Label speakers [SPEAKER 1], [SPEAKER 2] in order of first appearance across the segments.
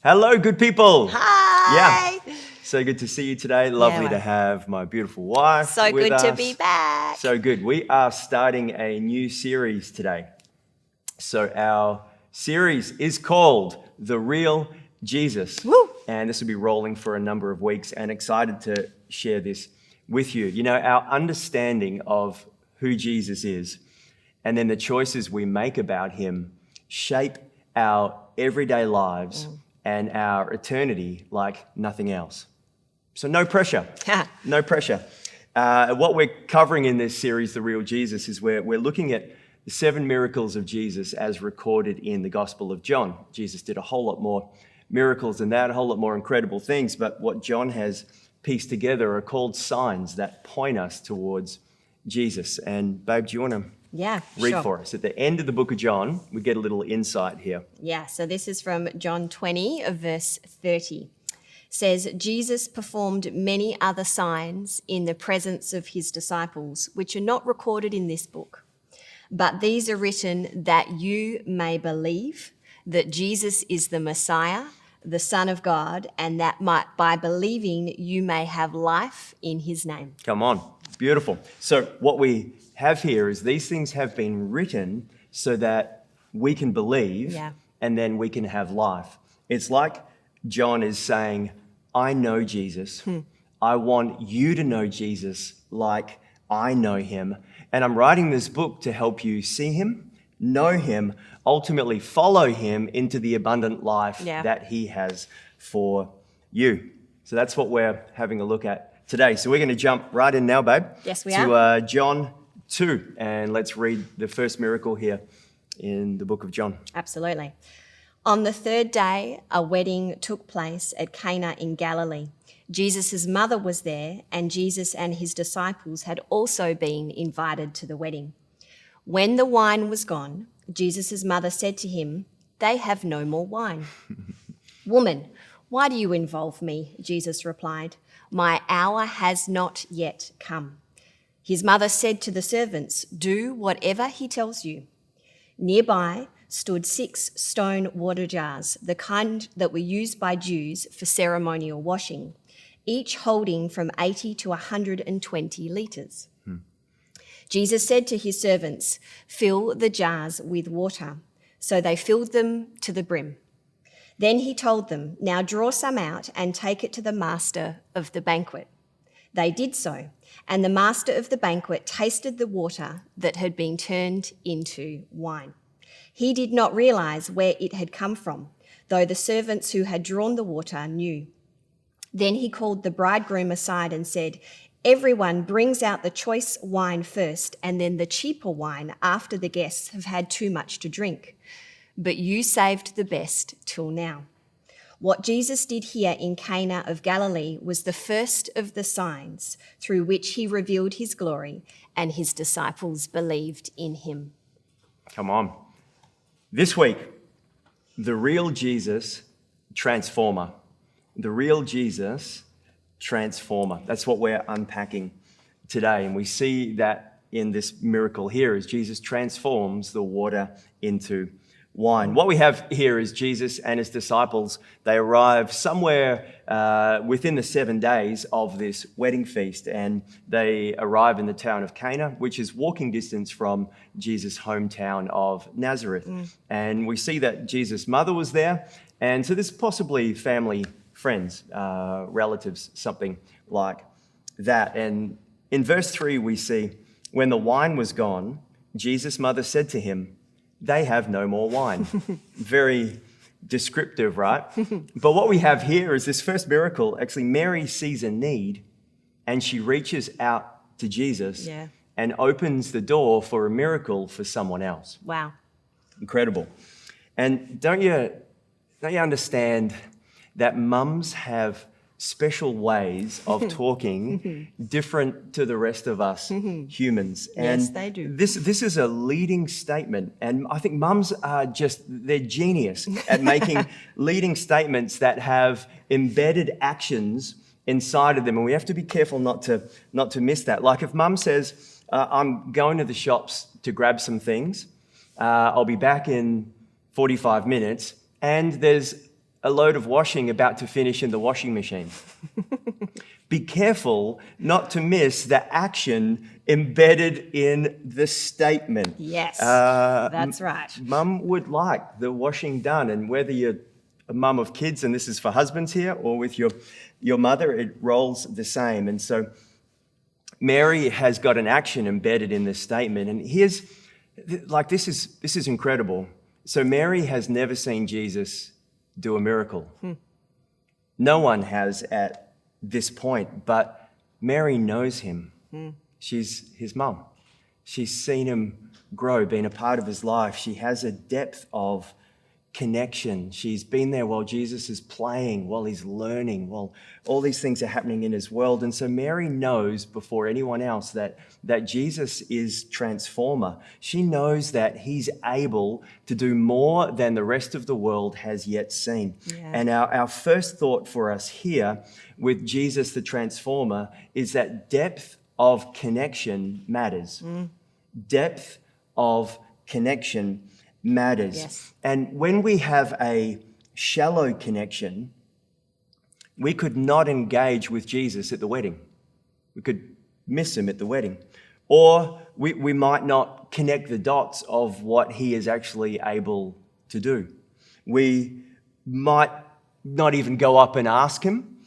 [SPEAKER 1] Hello, good people.
[SPEAKER 2] Hi.
[SPEAKER 1] Yeah, so good to see you today. Lovely
[SPEAKER 2] well.
[SPEAKER 1] to have my beautiful wife
[SPEAKER 2] So
[SPEAKER 1] with
[SPEAKER 2] good
[SPEAKER 1] us.
[SPEAKER 2] to be back.
[SPEAKER 1] So good. We are starting a new series today. So our series is called The Real Jesus.
[SPEAKER 2] Woo.
[SPEAKER 1] And this will be rolling for a number of weeks, and excited to share this with you. You know, our understanding of who Jesus is and then the choices we make about him shape our everyday lives and our eternity like nothing else. So no pressure, no pressure. What we're covering in this series, The Real Jesus, is we're looking at the 7 miracles of Jesus as recorded in the Gospel of John. Jesus did a whole lot more miracles than that, a whole lot more incredible things, but what John has pieced together are called signs that point us towards Jesus. And babe, do you want to read
[SPEAKER 2] sure.
[SPEAKER 1] for us? At the end of the book of John, we get a little insight here.
[SPEAKER 2] Yeah, so this is from John 20, verse 30. Says, Jesus performed many other signs in the presence of his disciples, which are not recorded in this book. But these are written that you may believe that Jesus is the Messiah, the Son of God, and that by believing you may have life in his name.
[SPEAKER 1] Come on. Beautiful. So what we have here is these things have been written so that we can believe and then we can have life. It's like John is saying, I know Jesus. I want you to know Jesus like I know him. And I'm writing this book to help you see him, know him, ultimately follow him into the abundant life that he has for you. So that's what we're having a look at today. So we're going to jump right in now, babe.
[SPEAKER 2] Yes, we
[SPEAKER 1] are. To John 2. And let's read the first miracle here in the book of John.
[SPEAKER 2] Absolutely. On the third day, a wedding took place at Cana in Galilee. Jesus' mother was there, and Jesus and his disciples had also been invited to the wedding. When the wine was gone, Jesus' mother said to him, "They have no more wine." "Woman, why do you involve me?" Jesus replied. "My hour has not yet come." His mother said to the servants, "Do whatever he tells you." Nearby stood 6 stone water jars, the kind that were used by Jews for ceremonial washing, each holding from 80 to 120 litres. Jesus said to his servants, "Fill the jars with water." So they filled them to the brim. Then he told them, "Now draw some out and take it to the master of the banquet." They did so, and the master of the banquet tasted the water that had been turned into wine. He did not realize where it had come from, though the servants who had drawn the water knew. Then he called the bridegroom aside and said, "Everyone brings out the choice wine first, and then the cheaper wine after the guests have had too much to drink. But you saved the best till now." What Jesus did here in Cana of Galilee was the first of the signs through which he revealed his glory, and his disciples believed in him.
[SPEAKER 1] Come on. This week, the real Jesus transformer. The real Jesus transformer. That's what we're unpacking today. And we see that in this miracle here as Jesus transforms the water into wine. What we have here is Jesus and his disciples. They arrive somewhere within the 7 days of this wedding feast, and they arrive in the town of Cana, which is walking distance from Jesus' hometown of Nazareth. And we see that Jesus' mother was there, and so there's possibly family, friends, relatives, something like that. And in verse 3 we see, when the wine was gone, Jesus' mother said to him, "They have no more wine." Very descriptive, right? But what we have here is this first miracle. Actually, Mary sees a need and she reaches out to Jesus and opens the door for a miracle for someone else.
[SPEAKER 2] Wow.
[SPEAKER 1] Incredible. And don't you understand that mums have special ways of talking different to the rest of us humans? And
[SPEAKER 2] yes, they do.
[SPEAKER 1] This is a leading statement, and I think mums are they're genius at making leading statements that have embedded actions inside of them, and we have to be careful not to miss that. Like if mum says, "I'm going to the shops to grab some things, I'll be back in 45 minutes," and there's a load of washing about to finish in the washing machine. Be careful not to miss the action embedded in the statement.
[SPEAKER 2] Yes, that's right.
[SPEAKER 1] Mum would like the washing done, and whether you're a mum of kids, and this is for husbands here, or with your mother, it rolls the same. And so Mary has got an action embedded in this statement, and here's, like, this is incredible. So Mary has never seen Jesus do a miracle. No one has at this point, but Mary knows him. She's his mum. She's seen him grow, been a part of his life. She has a depth of connection. She's been there while Jesus is playing, while he's learning, while all these things are happening in his world. And so Mary knows before anyone else that Jesus is transformer. She knows that he's able to do more than the rest of the world has yet seen. Yeah. And our first thought for us here with Jesus the transformer is that depth of connection matters. Depth of connection matters.
[SPEAKER 2] Yes.
[SPEAKER 1] And when we have a shallow connection, we could not engage with Jesus at the wedding. We could miss him at the wedding. Or we might not connect the dots of what he is actually able to do. We might not even go up and ask him,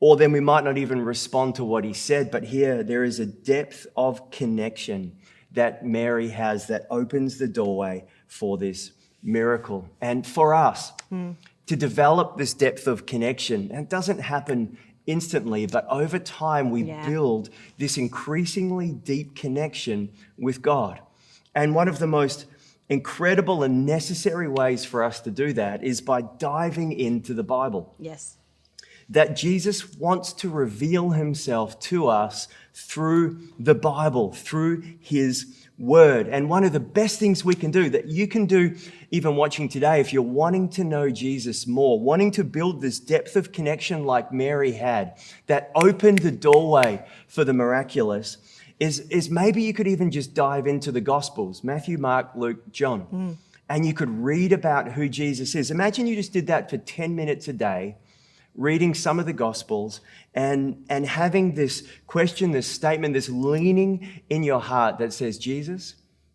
[SPEAKER 1] or then we might not even respond to what he said. But here there is a depth of connection that Mary has that opens the doorway for this miracle. And for us to develop this depth of connection, and it doesn't happen instantly, but over time we build this increasingly deep connection with God. And one of the most incredible and necessary ways for us to do that is by diving into the Bible.
[SPEAKER 2] Yes.
[SPEAKER 1] That Jesus wants to reveal himself to us through the Bible, through his word. And one of the best things we can do, that you can do even watching today, if you're wanting to know Jesus more, wanting to build this depth of connection like Mary had, that opened the doorway for the miraculous, is maybe you could even just dive into the Gospels, Matthew, Mark, Luke, John, and you could read about who Jesus is. Imagine you just did that for 10 minutes a day, reading some of the Gospels and having this question, this statement, this leaning in your heart that says, Jesus,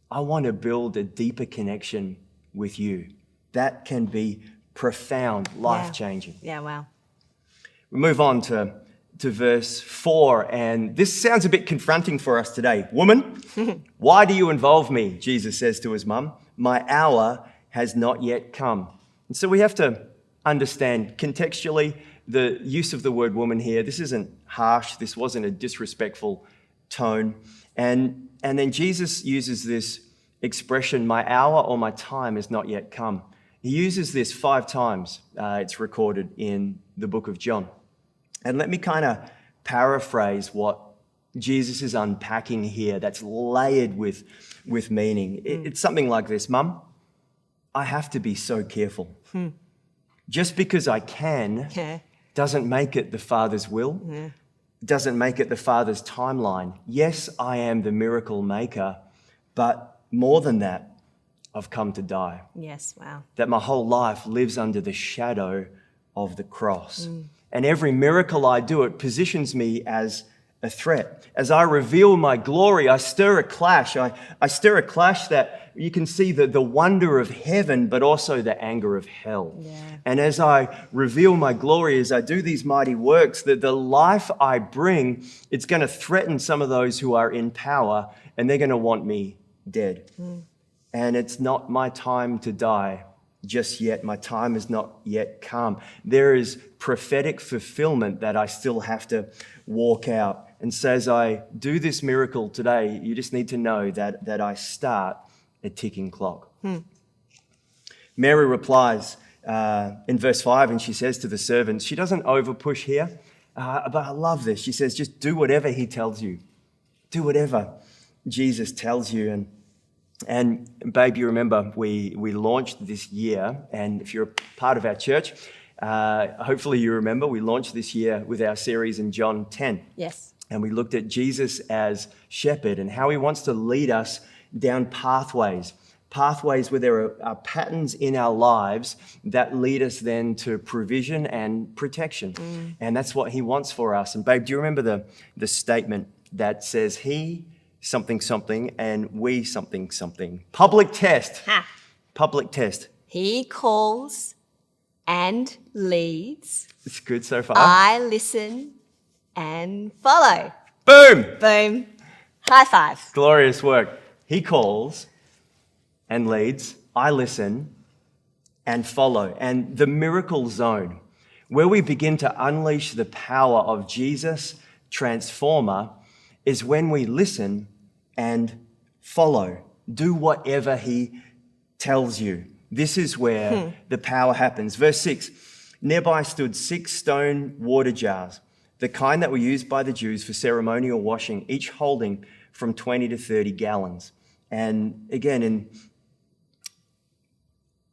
[SPEAKER 1] I want to build a deeper connection with you. That can be profound, life-changing.
[SPEAKER 2] Yeah, wow.
[SPEAKER 1] We move on to verse 4, and this sounds a bit confronting for us today. Woman, why do you involve me? Jesus says to his mum. My hour has not yet come. And so we have to understand contextually the use of the word woman here. This isn't harsh. This wasn't a disrespectful tone. And then Jesus uses this expression, my hour or my time has not yet come. He uses this 5 times. It's recorded in the book of John. And let me kind of paraphrase what Jesus is unpacking here that's layered with meaning. It's something like this. Mum, I have to be so careful. Just because I can doesn't make it the Father's will, doesn't make it the Father's timeline. Yes, I am the miracle maker, but more than that, I've come to die.
[SPEAKER 2] Yes, wow.
[SPEAKER 1] That my whole life lives under the shadow of the cross. And every miracle I do, it positions me as a threat. As I reveal my glory, I stir a clash. I stir a clash that you can see the wonder of heaven, but also the anger of hell. Yeah. And as I reveal my glory, as I do these mighty works, that the life I bring, it's going to threaten some of those who are in power, and they're going to want me dead. And it's not my time to die just yet. My time has not yet come. There is prophetic fulfillment that I still have to walk out. And so as I do this miracle today, you just need to know that I start a ticking clock. Mary replies in verse 5, and she says to the servants, she doesn't overpush here, but I love this. She says, just do whatever he tells you. Do whatever Jesus tells you. And babe, you remember we launched this year, and if you're a part of our church, hopefully you remember we launched this year with our series in John 10.
[SPEAKER 2] Yes.
[SPEAKER 1] And we looked at Jesus as shepherd and how he wants to lead us down pathways pathways where there are patterns in our lives that lead us then to provision and protection. And that's what he wants for us. And babe, do you remember the statement that says he something something and we something something? Public test.
[SPEAKER 2] Ha.
[SPEAKER 1] Public test.
[SPEAKER 2] He calls and leads.
[SPEAKER 1] It's good so far.
[SPEAKER 2] I listen and follow.
[SPEAKER 1] Boom!
[SPEAKER 2] Boom. High five.
[SPEAKER 1] Glorious work. He calls and leads. I listen and follow. And the miracle zone, where we begin to unleash the power of Jesus, transformer, is when we listen and follow. Do whatever he tells you. This is where the power happens. Verse 6, nearby stood 6 stone water jars, the kind that were used by the Jews for ceremonial washing, each holding from 20 to 30 gallons. And again,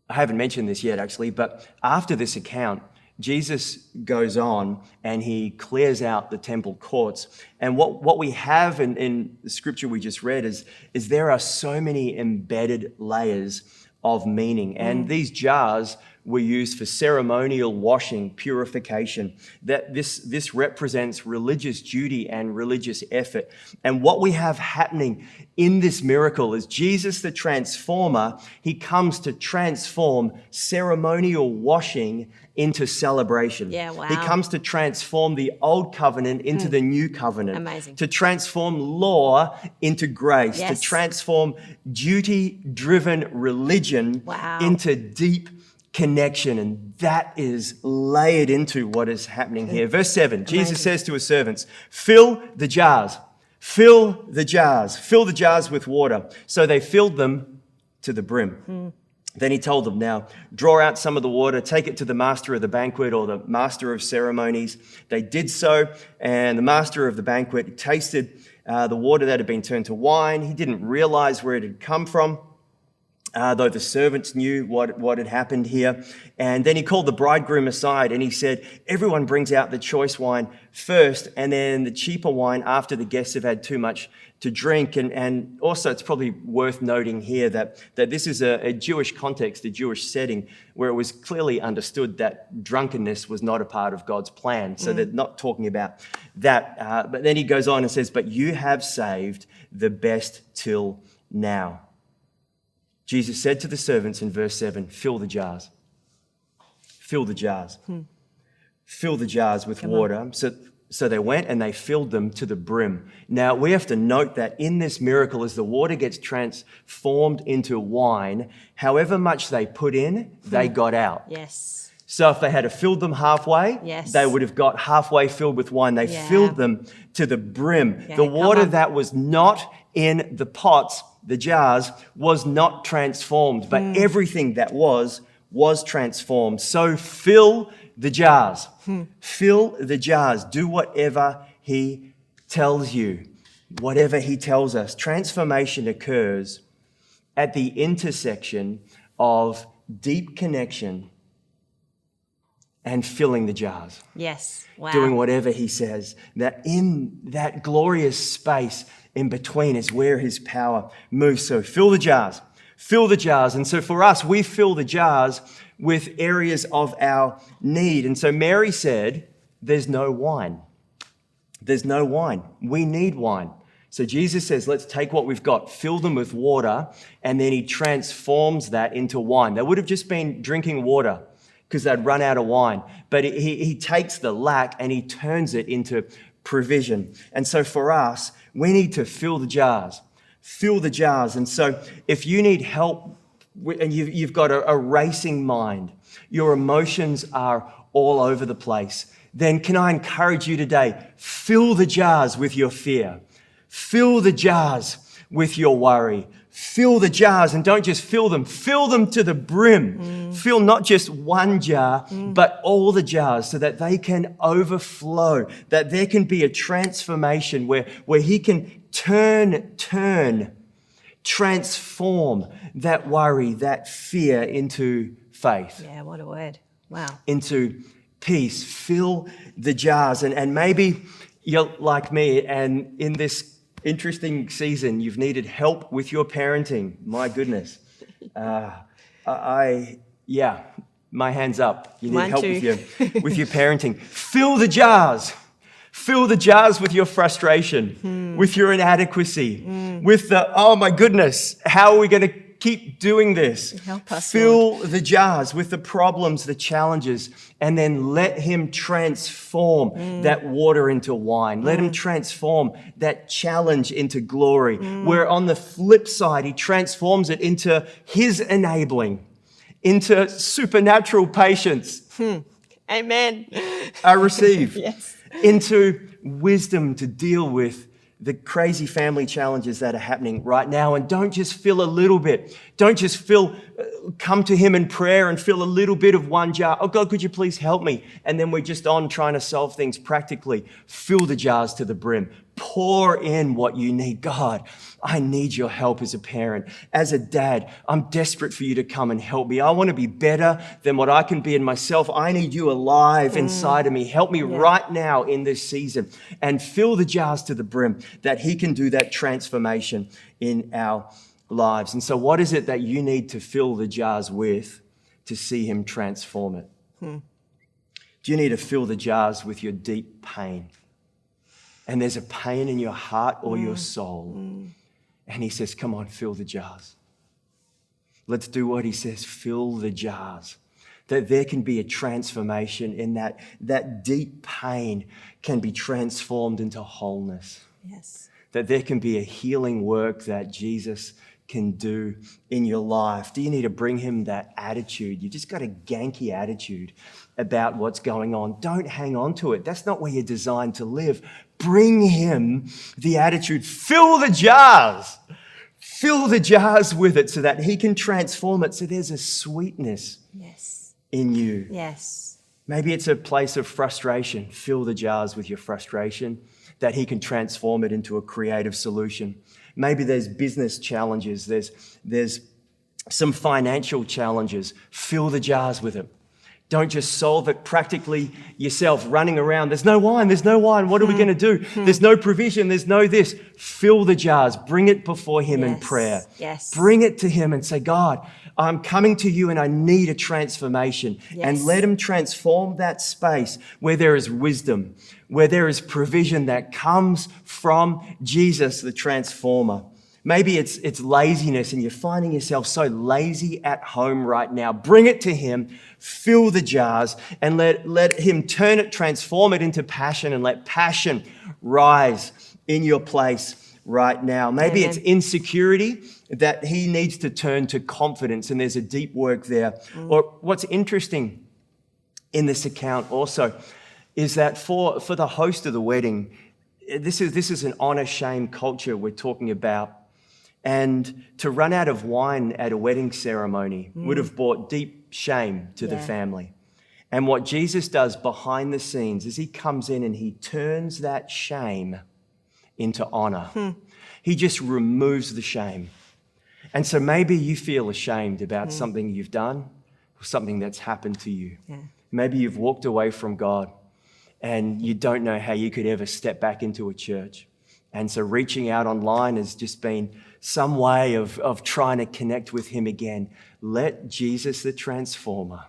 [SPEAKER 1] I haven't mentioned this yet actually, but after this account, Jesus goes on and he clears out the temple courts. And what we have in the scripture we just read is there are so many embedded layers of meaning. And these jars were used for ceremonial washing, purification. That this represents religious duty and religious effort. And what we have happening in this miracle is Jesus, the transformer, he comes to transform ceremonial washing into celebration.
[SPEAKER 2] Yeah, wow.
[SPEAKER 1] He comes to transform the old covenant into the new covenant.
[SPEAKER 2] Amazing.
[SPEAKER 1] To transform law into grace.
[SPEAKER 2] Yes.
[SPEAKER 1] To transform duty-driven religion
[SPEAKER 2] Wow.
[SPEAKER 1] into deep connection. And that is layered into what is happening here. Verse 7, Jesus says to his servants, fill the jars. Fill the jars. Fill the jars with water. So they filled them to the brim. Then he told them, now draw out some of the water, take it to the master of the banquet or the master of ceremonies. They did so, and the master of the banquet tasted the water that had been turned to wine. He didn't realize where it had come from, though the servants knew what had happened here. And then he called the bridegroom aside and he said, everyone brings out the choice wine first and then the cheaper wine after the guests have had too much to drink. And also it's probably worth noting here that this is a Jewish context, a Jewish setting where it was clearly understood that drunkenness was not a part of God's plan. So they're not talking about that. But then he goes on and says, but you have saved the best till now. Jesus said to the servants in verse 7, fill the jars. Fill the jars. Fill the jars with water. So they went and they filled them to the brim. Now, we have to note that in this miracle, as the water gets transformed into wine, however much they put in, they got out.
[SPEAKER 2] Yes.
[SPEAKER 1] So if they had filled them halfway,
[SPEAKER 2] Yes.
[SPEAKER 1] they would have got halfway filled with wine. They filled them to the brim.
[SPEAKER 2] Yeah,
[SPEAKER 1] the water
[SPEAKER 2] come on.
[SPEAKER 1] that was not in the pots, the jars, was not transformed, but everything that was transformed. So fill the jars. Fill the jars. Do whatever he tells you, whatever he tells us. Transformation occurs at the intersection of deep connection and filling the jars.
[SPEAKER 2] Yes. Wow.
[SPEAKER 1] Doing whatever he says. That in that glorious space in between is where his power moves. So fill the jars. Fill the jars. And so for us, we fill the jars with areas of our need. And so Mary said, there's no wine. There's no wine. We need wine. So Jesus says, let's take what we've got, fill them with water, and then he transforms that into wine. They would have just been drinking water because they'd run out of wine. But he takes the lack and he turns it into provision. And so for us, we need to fill the jars. Fill the jars. And so if you need help and you've got a racing mind, your emotions are all over the place, then can I encourage you today, fill the jars with your fear. Fill the jars with your worry. Fill the jars, and don't just fill them to the brim. Fill not just one jar, but all the jars so that they can overflow, that there can be a transformation where he can transform that worry, that fear into faith.
[SPEAKER 2] Yeah, what a word. Wow.
[SPEAKER 1] Into peace. Fill the jars. And maybe you're like me, and in this interesting season, you've needed help with your parenting. My goodness. My hand's up. You need
[SPEAKER 2] Mine
[SPEAKER 1] help
[SPEAKER 2] too.
[SPEAKER 1] with your parenting. Fill the jars. Fill the jars with your frustration, with your inadequacy, with the, oh my goodness, how are we going to keep doing this?
[SPEAKER 2] Help us,
[SPEAKER 1] Fill the jars with the problems, the challenges, and then let him transform that water into wine. Let him transform that challenge into glory. Where on the flip side, he transforms it into his enabling, into supernatural patience.
[SPEAKER 2] Amen.
[SPEAKER 1] I receive.
[SPEAKER 2] Yes.
[SPEAKER 1] Into wisdom to deal with the crazy family challenges that are happening right now. And don't just fill a little bit. Don't just come to him in prayer and fill a little bit of one jar. Oh God, could you please help me? And then we're just on trying to solve things practically. Fill the jars to the brim. Pour in what you need. God, I need your help as a parent. As a dad, I'm desperate for you to come and help me. I want to be better than what I can be in myself. I need you alive inside of me. Help me right now in this season. And fill the jars to the brim that he can do that transformation in our lives. And so what is it that you need to fill the jars with to see him transform it? Do you need to fill the jars with your deep pain? And there's a pain in your heart or your soul. And he says, come on, fill the jars. Let's do what he says, fill the jars. That there can be a transformation in that deep pain can be transformed into wholeness.
[SPEAKER 2] Yes.
[SPEAKER 1] That there can be a healing work that Jesus can do in your life. Do you need to bring him that attitude? You just got a ganky attitude about what's going on. Don't hang on to it. That's not where you're designed to live. Bring him the attitude. Fill the jars. Fill the jars with it so that he can transform it so there's a sweetness in you.
[SPEAKER 2] Yes.
[SPEAKER 1] Maybe it's a place of frustration. Fill the jars with your frustration that he can transform it into a creative solution. Maybe there's business challenges. There's some financial challenges. Fill the jars with it. Don't just solve it practically yourself, running around. There's no wine. What are we going to do? There's no provision. There's no this. Fill the jars. Bring it before him in prayer.
[SPEAKER 2] Yes.
[SPEAKER 1] Bring it to him and say, God, I'm coming to you and I need a transformation.
[SPEAKER 2] Yes.
[SPEAKER 1] And let him transform that space where there is wisdom, where there is provision that comes from Jesus, the transformer. Maybe it's laziness and you're finding yourself so lazy at home right now. Bring it to him, fill the jars, and let him turn it, transform it into passion, and let passion rise in your place right now. Maybe it's insecurity that he needs to turn to confidence, and there's a deep work there. Or what's interesting in this account also is that for the host of the wedding, this is an honor-shame culture we're talking about. And to run out of wine at a wedding ceremony would have brought deep shame to the family. And what Jesus does behind the scenes is he comes in and he turns that shame into honor. He just removes the shame. And so maybe you feel ashamed about something you've done or something that's happened to you. Yeah. Maybe you've walked away from God and you don't know how you could ever step back into a church. And so reaching out online has just been some way of trying to connect with him again. Let Jesus, the transformer,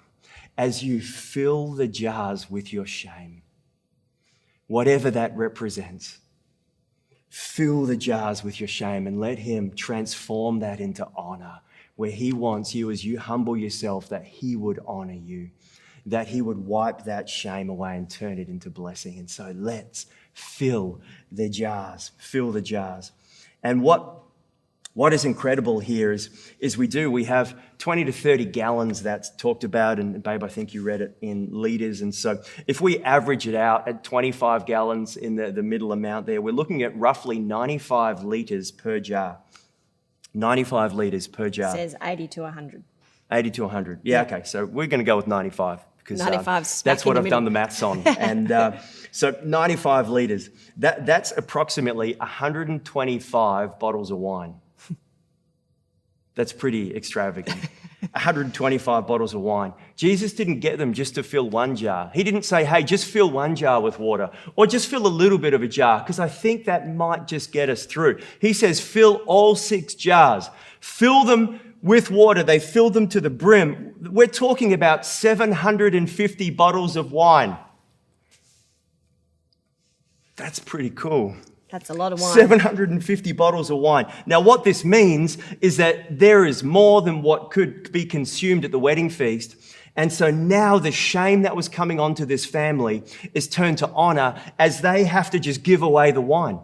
[SPEAKER 1] as you fill the jars with your shame, whatever that represents, fill the jars with your shame and let him transform that into honor, where he wants you, as you humble yourself, that he would honor you, that he would wipe that shame away and turn it into blessing. And so let's fill the jars. And what is incredible here is we have 20 to 30 gallons that's talked about, and babe, I think you read it in liters. And so if we average it out at 25 gallons in the middle amount there, we're looking at roughly 95 liters per jar. 95 liters per jar.
[SPEAKER 2] It says 80 to 100.
[SPEAKER 1] 80 to 100. Yeah, okay. So we're going to go with 95 because
[SPEAKER 2] 95's
[SPEAKER 1] that's what
[SPEAKER 2] in
[SPEAKER 1] I've
[SPEAKER 2] the
[SPEAKER 1] done the maths on. And so 95 liters. That's approximately 125 bottles of wine. That's pretty extravagant. 125 bottles of wine. Jesus didn't get them just to fill one jar. He didn't say, hey, just fill one jar with water or just fill a little bit of a jar because I think that might just get us through. He says, fill all 6 jars. Fill them with water. They filled them to the brim. We're talking about 750 bottles of wine. That's pretty cool.
[SPEAKER 2] That's a lot of wine.
[SPEAKER 1] 750 bottles of wine. Now, what this means is that there is more than what could be consumed at the wedding feast. And so now the shame that was coming onto this family is turned to honor as they have to just give away the wine.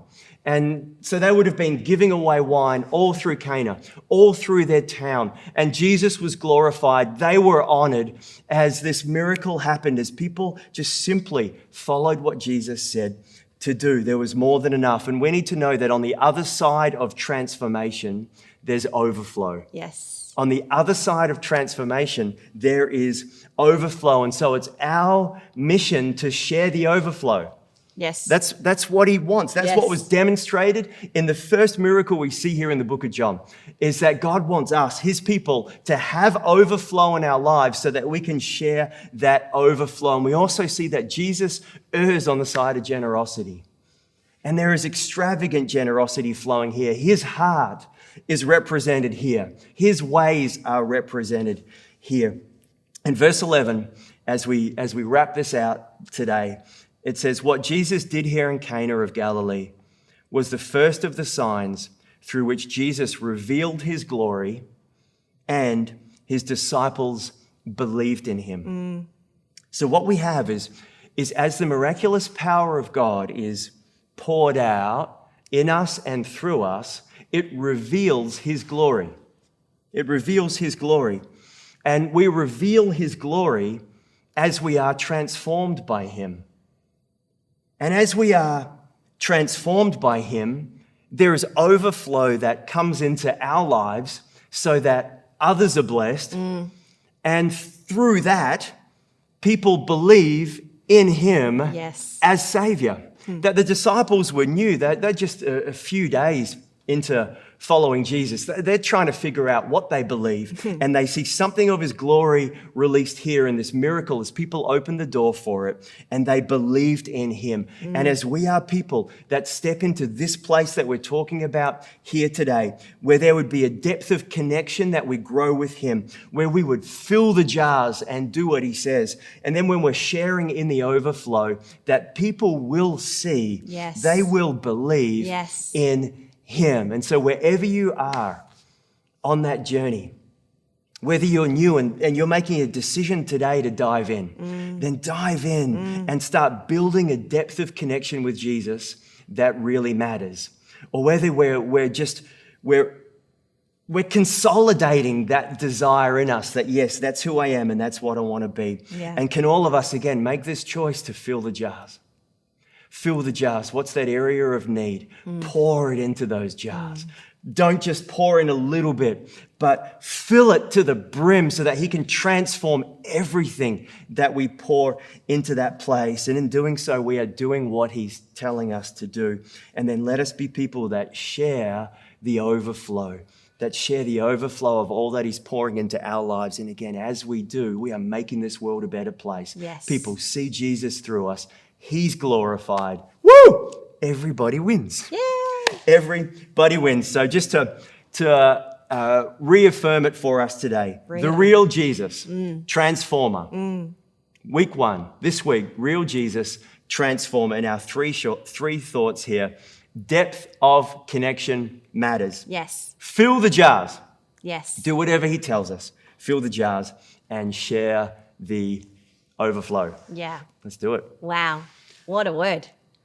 [SPEAKER 1] And so they would have been giving away wine all through Cana, all through their town. And Jesus was glorified. They were honored as this miracle happened, as people just simply followed what Jesus said to do. There was more than enough. And we need to know that on the other side of transformation, there's overflow.
[SPEAKER 2] Yes.
[SPEAKER 1] On the other side of transformation, there is overflow. And so it's our mission to share the overflow.
[SPEAKER 2] Yes.
[SPEAKER 1] That's what he wants. That's
[SPEAKER 2] Yes.
[SPEAKER 1] what was demonstrated in the first miracle we see here in the book of John, is that God wants us, his people, to have overflow in our lives so that we can share that overflow. And we also see that Jesus errs on the side of generosity. And there is extravagant generosity flowing here. His heart is represented here. His ways are represented here. In verse 11, as we wrap this out today, it says, what Jesus did here in Cana of Galilee was the first of the signs through which Jesus revealed his glory and his disciples believed in him. So what we have is as the miraculous power of God is poured out in us and through us, it reveals his glory. It reveals his glory. And we reveal his glory as we are transformed by him. And as we are transformed by him, there is overflow that comes into our lives so that others are blessed. And through that, people believe in him
[SPEAKER 2] Yes.
[SPEAKER 1] as Savior. That the disciples were new. They're just a few days into following Jesus. They're trying to figure out what they believe, and they see something of his glory released here in this miracle as people opened the door for it, and they believed in him. And as we are people that step into this place that we're talking about here today, where there would be a depth of connection that we grow with him, where we would fill the jars and do what he says. And then when we're sharing in the overflow, that people will see,
[SPEAKER 2] Yes.
[SPEAKER 1] they will believe
[SPEAKER 2] Yes.
[SPEAKER 1] in him. And so wherever you are on that journey, whether you're new and you're making a decision today to dive in, then dive in and start building a depth of connection with Jesus that really matters. Or whether we're consolidating that desire in us that, yes, that's who I am and that's what I want to be.
[SPEAKER 2] Yeah.
[SPEAKER 1] And can all of us, again, make this choice to fill the jars? Fill the jars. What's that area of need? Pour it into those jars. Don't just pour in a little bit, but fill it to the brim so that he can transform everything that we pour into that place. And in doing so, we are doing what he's telling us to do. And then let us be people that share the overflow, of all that he's pouring into our lives. And again, as we do, we are making this world a better place.
[SPEAKER 2] Yes. People
[SPEAKER 1] see Jesus through us. He's glorified. Woo! Everybody wins.
[SPEAKER 2] Yay!
[SPEAKER 1] Everybody wins. So just to reaffirm it for us today, the real Jesus, transformer. Week 1, this week, real Jesus, transformer. And our three thoughts here. Depth of connection matters.
[SPEAKER 2] Yes.
[SPEAKER 1] Fill the jars.
[SPEAKER 2] Yes.
[SPEAKER 1] Do whatever he tells us. Fill the jars and share the overflow.
[SPEAKER 2] Yeah.
[SPEAKER 1] Let's do it.
[SPEAKER 2] Wow. What a word.